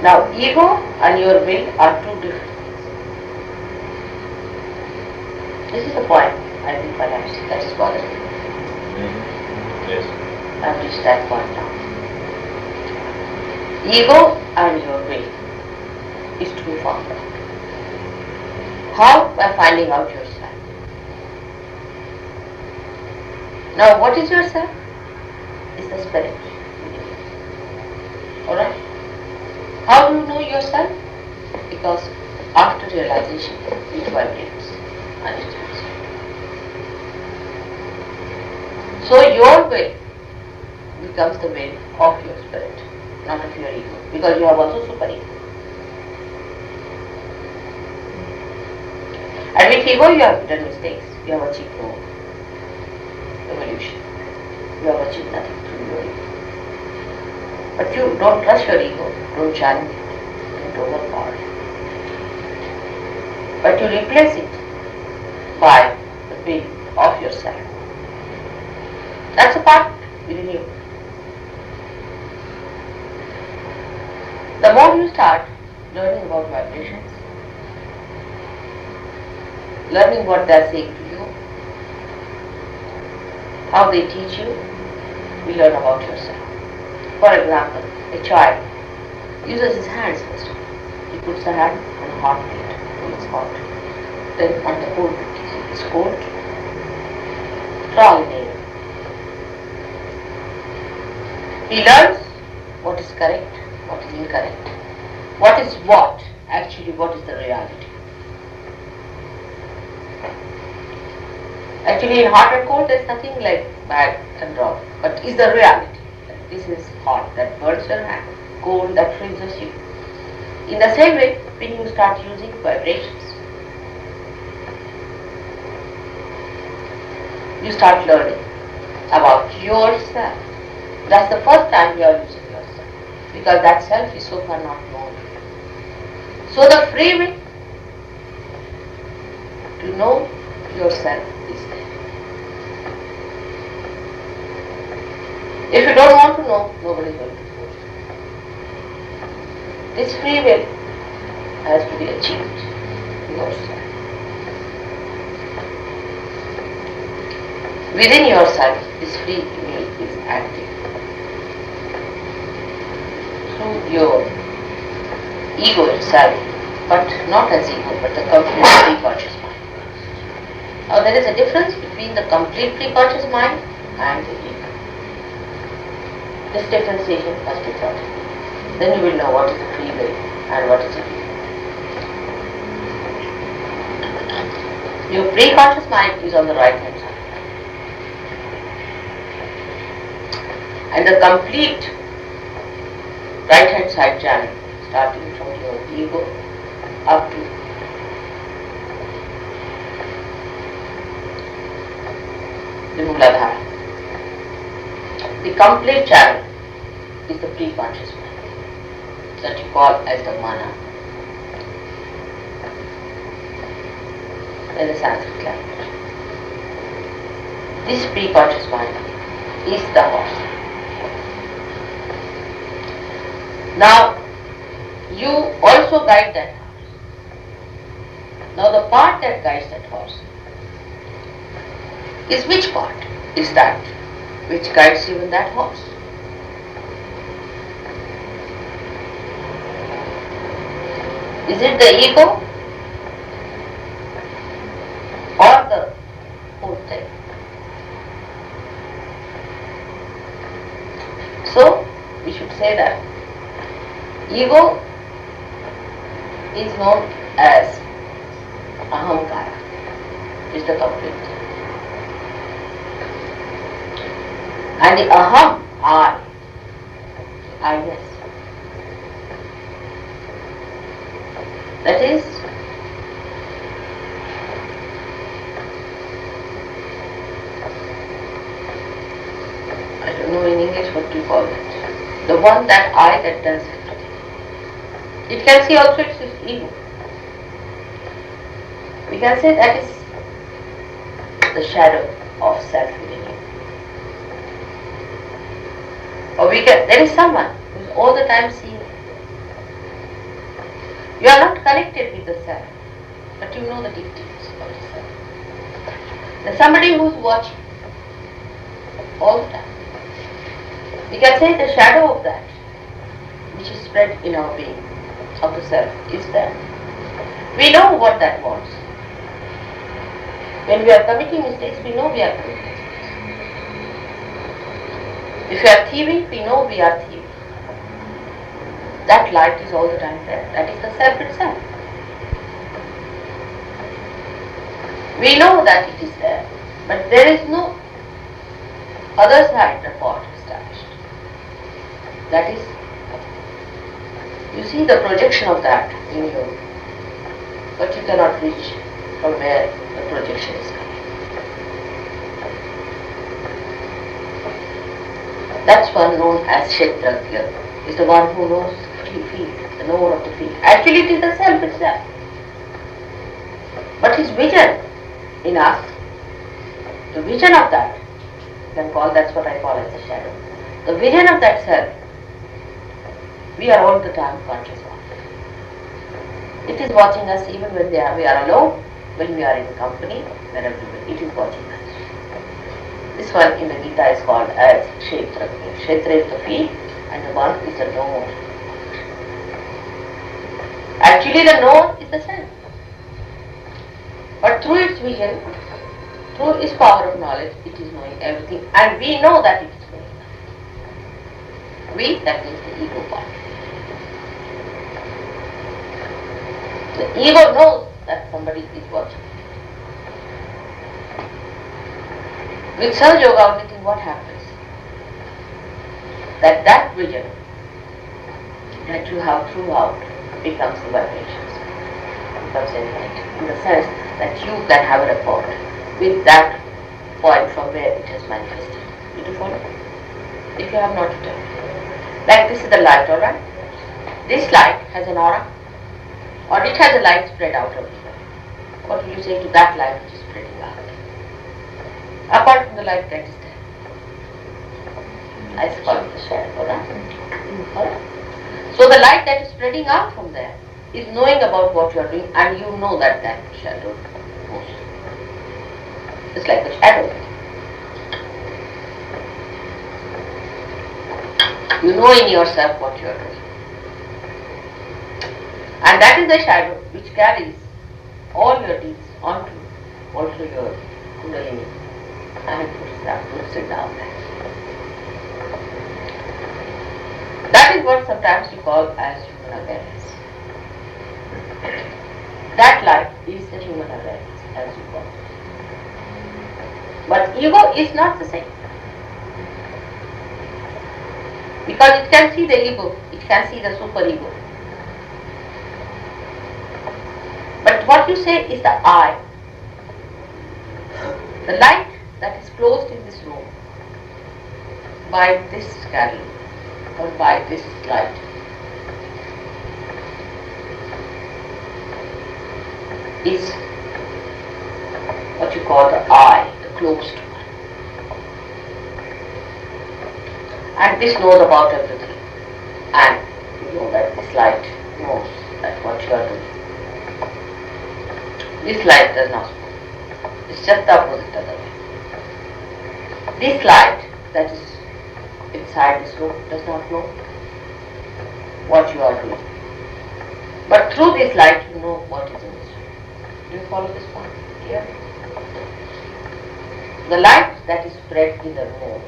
Now, ego and your will are two different things. This is the point, I think perhaps, that is bothering me. Yes. I've reached that point now. Ego and your will is to be found out. How? By finding out yourself. Now, what is yourself? Is the spirit. Alright? How do you know yourself? Because after realization, it vibrates and it turns. So your will becomes the will of your spirit, not of your ego, because you have also super ego. And with ego you have done mistakes, you have achieved no evolution, you have achieved nothing through your ego. But you don't crush your ego, don't challenge it, don't overpower it. But you replace it by the will of yourself. That's a part within you. The more you start learning about vibrations, learning what they are saying to you, how they teach you, you learn about yourself. For example, a child uses his hands first. He puts the hand on a hot plate, it's hot. Then on the cold plate, it's cold. Trial and error. He learns what is correct, what is incorrect, what is what, actually what is the reality. Actually in hot and cold there is nothing like bad and wrong, but is the reality. This is hot, that burns your hand, cold, that freezes you. In the same way, when you start using vibrations, you start learning about yourself. That's the first time you are using yourself, because that self is so far not known. So the free will to know yourself is there. If you don't want to know, nobody is going to force you. This free will has to be achieved yourself. Within yourself, this free will is active. Through your ego itself, but not as ego, but the complete pre-conscious mind. Now there is a difference between the complete pre-conscious mind and the ego. This differentiation must be taught. Then you will know what is the free will and what is the ego. Your pre-conscious mind is on the right hand side. And the complete right hand side channel, starting from your ego up to the Mooladhara. The complete channel is the pre-conscious mind that you call as the mana in the Sanskrit language. This pre-conscious mind is the horse. Now, you also guide that horse. Now, the part that guides that horse is which part? Is that which guides you in that horse? Is it the ego or the whole thing? So, we should say that ego is known as ahamkara, is the complete thing. And the aham, I-ness. That is I don't know in English what to call it. The one that I that does everything. It can see also it's his ego. We can say that is the shadow of self within you. Or there is someone who is all the time seeing you. You are not connected with the self, but you know the details of the self. There's somebody who's watching all the time. We can say the shadow of that which is spread in our being of the self is there. We know what that wants. When we are committing mistakes, we know we are committing mistakes. If we are thieving, we know we are thieving. That light is all the time there. That is the self itself. We know that it is there, but there is no other side report established. That is, you see the projection of that in you, but you cannot reach from where the projection is coming. That's one known as Kshetrajna, is the one who knows the field, the knower of the field. Actually it is the self itself. But his vision in us, the vision of that, you can call, that's what I call as the shadow. The vision of that self, we are all the time conscious of. It is watching us even when we are alone, when we are in company, wherever it is watching us. This one in the Gita is called as Kshetra. Kshetra is the field and the one is the knower. Actually the knower is the self. But through its vision, through its power of knowledge, it is knowing everything, and we know that it is knowing. We, that means the ego part. The ego knows that somebody is watching. With Sahaja Yoga auditing, what happens? That vision that you have throughout becomes the vibrations, becomes infinite, in the sense that you can have a rapport with that point from where it has manifested. Did you follow? If you have not done. Like this is the light, alright? This light has an aura, or it has a light spread out everywhere. What will you say to that light which is spreading out? Apart from the light that is there. I call it the shadow, alright? So the light that is spreading out from there is knowing about what you are doing, and you know that that shadow moves. It's like a shadow. You know in yourself what you are doing. And that is the shadow which carries all your deeds onto also your kundalini and puts it down there. That is what sometimes you call as human awareness. That light is the human awareness, as you call it. But ego is not the same. Because it can see the ego, it can see the superego. But what you say is the I. The light that is closed in this room by this candle or by this light is what you call the I, the closed one. And this knows about everything. And you know that this light knows that what you are doing. This light does not know. It's just the opposite other way. This light that is inside this room does not know what you are doing. But through this light you know what is in this room. Do you follow this point here? The light that is spread in the room,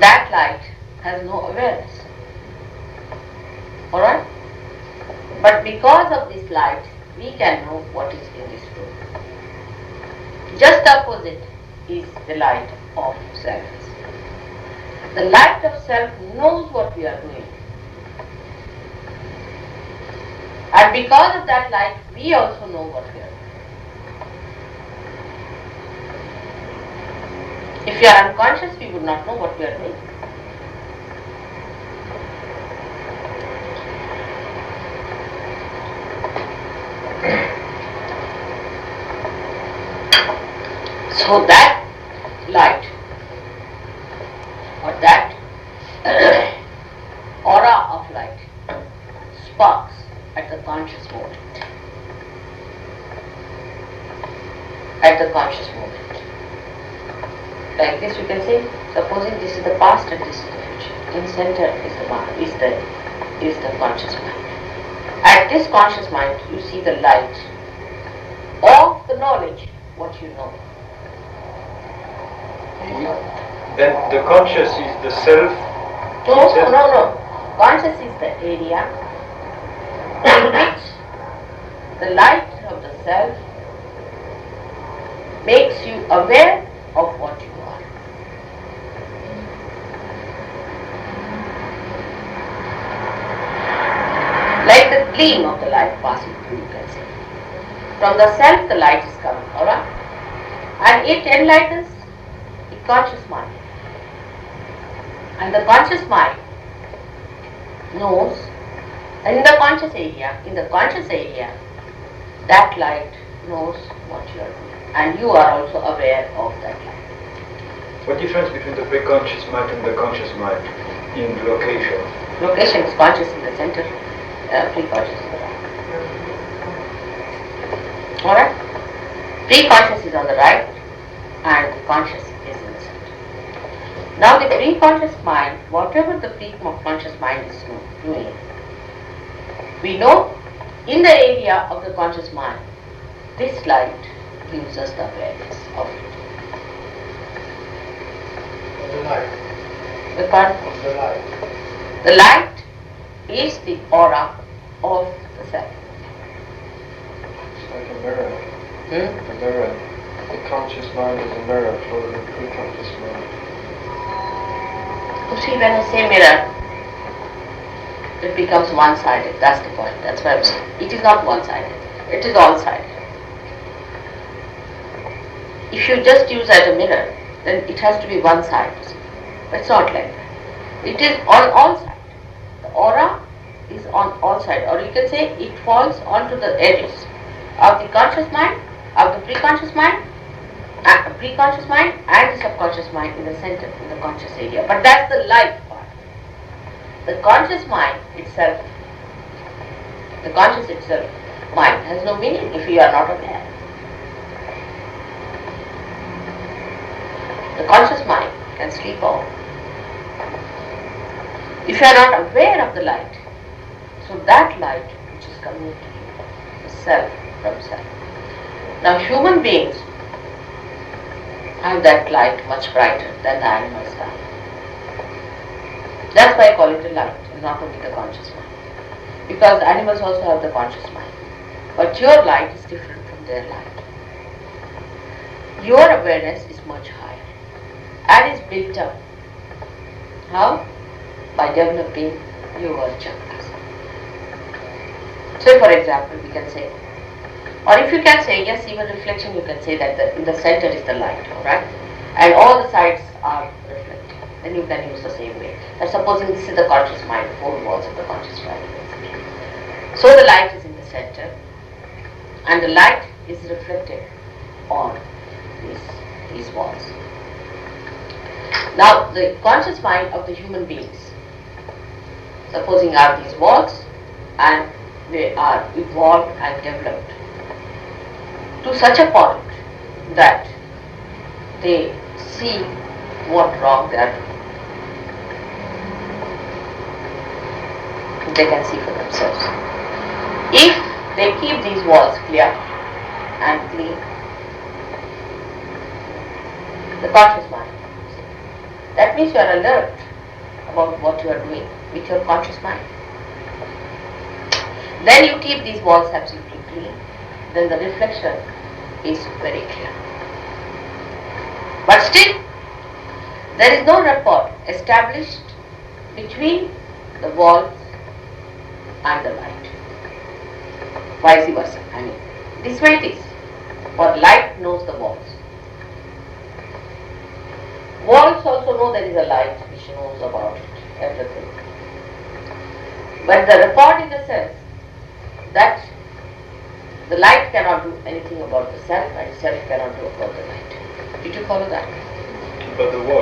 that light has no awareness. Alright? But because of this light, we can know what is in this room. Just opposite is the light of self. The light of self knows what we are doing. And because of that light, we also know what we are doing. If we are unconscious, we would not know what we are doing. So that light or that aura of light, spark, at the conscious moment. Like this we can say, supposing this is the past and this is the future. In center is the conscious mind. At this conscious mind you see the light of the knowledge, what you know. Then the conscious is the self? No. Conscious is the area in which the light of the self makes you aware of what you are. Like the gleam of the light passing through, you can say. From the self the light is coming, alright? And it enlightens the conscious mind. And the conscious mind knows, in the conscious area, that light knows what you are doing. And you are also aware of that light. What difference between the pre-conscious mind and the conscious mind in location? Location is conscious in the center, pre-conscious in the right. Alright? Pre-conscious is on the right and the conscious is in the center. Now the pre-conscious mind, whatever the pre-conscious mind is doing, we know in the area of the conscious mind, this light gives us the awareness of it. The light. The light. The light is the aura of the self. It's like a mirror. Hmm? The mirror. The conscious mind is a mirror for the pre-conscious mind. You see, when I say mirror, it becomes one-sided. That's the point. That's why I'm saying it is not one-sided. It is all-sided. If you just use as a mirror, then it has to be one side. But it's not like that. It is on all sides. The aura is on all sides, or you can say it falls onto the edges of the conscious mind, of the pre-conscious mind and the subconscious mind in the center, in the conscious area. But that's the life part. The conscious mind itself, mind has no meaning if you are not aware. The conscious mind can sleep off. If you are not aware of the light, so that light which is coming to you, the self from self. Now human beings have that light much brighter than the animals have. That's why I call it a light, and not only the conscious mind. Because animals also have the conscious mind. But your light is different from their light. Your awareness is much higher and is built up. How? By developing your chakras. So for example, we can say, or if you can say, yes, even reflection, you can say that in the center is the light, alright? And all the sides are reflecting. Then you can use the same way. And supposing this is the conscious mind, four walls of the conscious mind. So the light is in the center, and the light is reflected on these walls. Now the conscious mind of the human beings, supposing are these walls, and they are evolved and developed to such a point that they see what wrong they are doing. They can see for themselves. If they keep these walls clear and clean, the conscious mind, that means you are alert about what you are doing with your conscious mind. Then you keep these walls absolutely clean, then the reflection is very clear. But still, there is no rapport established between the walls and the light. Vice versa. I mean, this way it is. For light knows the walls. Walls also know there is a light which knows about it, everything. But the rapport in the sense that the light cannot do anything about the self and self cannot do about the light. Did you follow that? But the wall.